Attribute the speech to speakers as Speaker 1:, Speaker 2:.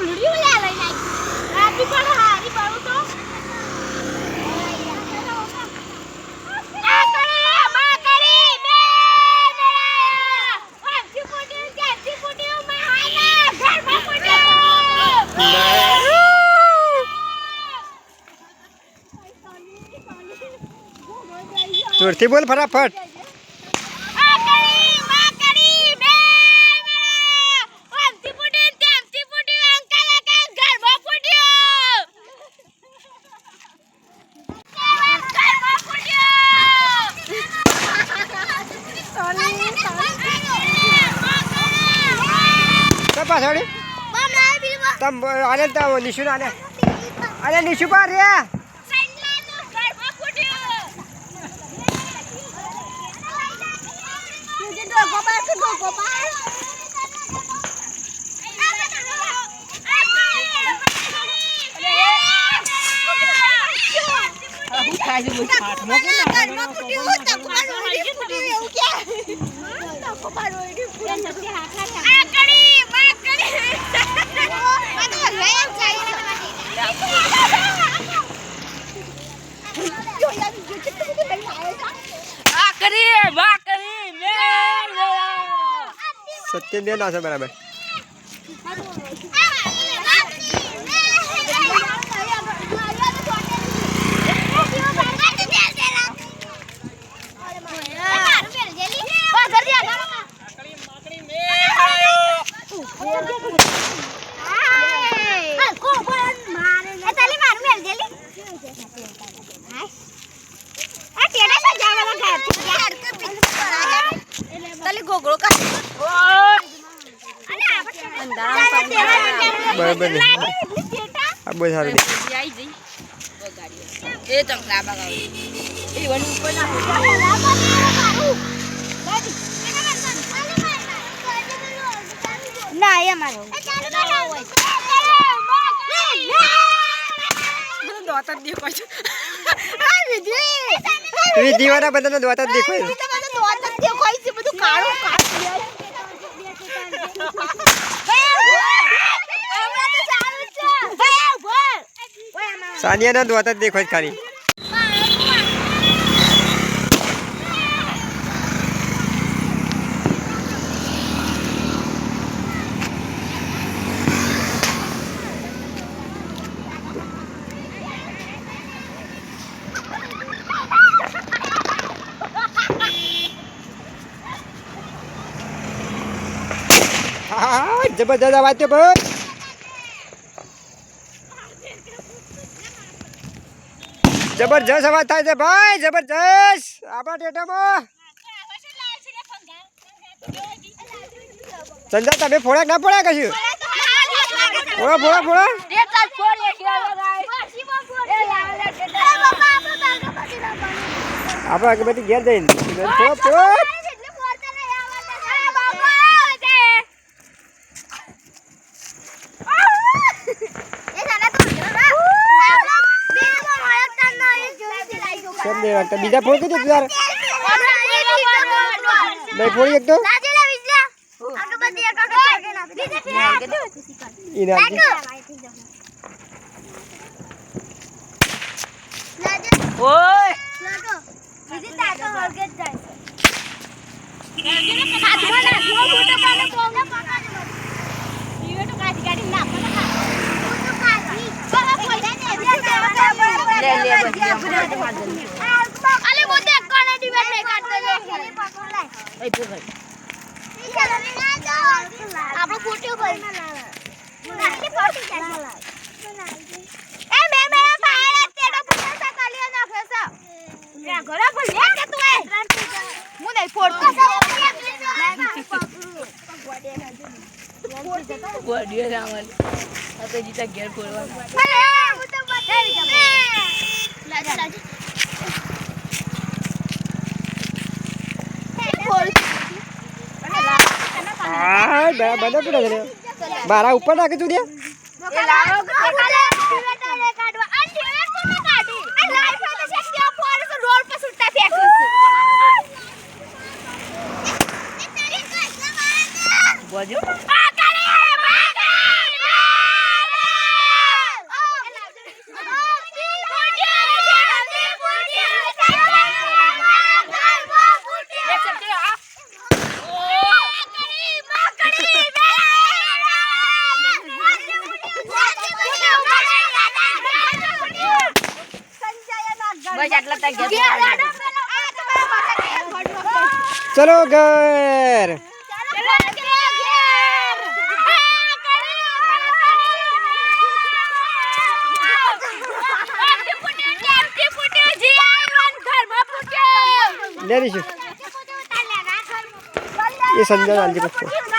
Speaker 1: ફૂલડી લે લઈને રાતી પણ હારી બળું તો આ કરે બા કરી બે વાંચી ફૂટી કેતી ફૂટી માં હાના ઘરમાં ફૂટ્યો
Speaker 2: જોરથી બોલ ફટાફટ પાછળ તમ આને તો નિશુ આને અરે નિશુ પર રે સત્યમ દે ના છે બરાબર બરાબર આ બહુ સારું
Speaker 1: એ તો લાબા ગાવ એ વન ઉપર ના ના એ મારો દોત જ દેખો છે આ વિધિ વાળા બધાને દોત જ દેખો છે દોત જ દેખો છે બધું કાળું કાળું
Speaker 2: સાનિયા ના દોત જ દેખો છે ખાલી જબરદસ્ત અવાજ છે ભાઈ જબરજસ્ત અવાજ થાય છે ભાઈ જબરજસ્ત આપણા ટેટામાં સંજા તમે ફોડ્યા ના ફોડ્યા કશું ફોડો ફોડો ફોડો આપણે આગળ ઘેર જઈને ફોડો ફોડો કેમ નહીં વાગતા બીજા ફોડ કીધું યાર નહીં ફોડી એક તો
Speaker 1: અલે મોતે કોને ડિબેટ નહીં કાઢતો એ પૂછ આપણો ફોટો કોઈ નાખી ફોટો ચાલ એ મે બહાર તેડો પૂછા કાલિયા નાખે છે ત્યાં ઘરે પર લે કે તું એ હું નહીં ફોડતો ગોડિયો રાવલ આ તો જીતા ઘેર ફોડવા હું તો બતાવી દઉં લાજ લાજ
Speaker 2: બને પડે છે મારા ઉપર નાખી તું દે
Speaker 1: આટલા તક ગયા
Speaker 2: ચલો ઘર લે નિશુ એ સંજય આલજી પછી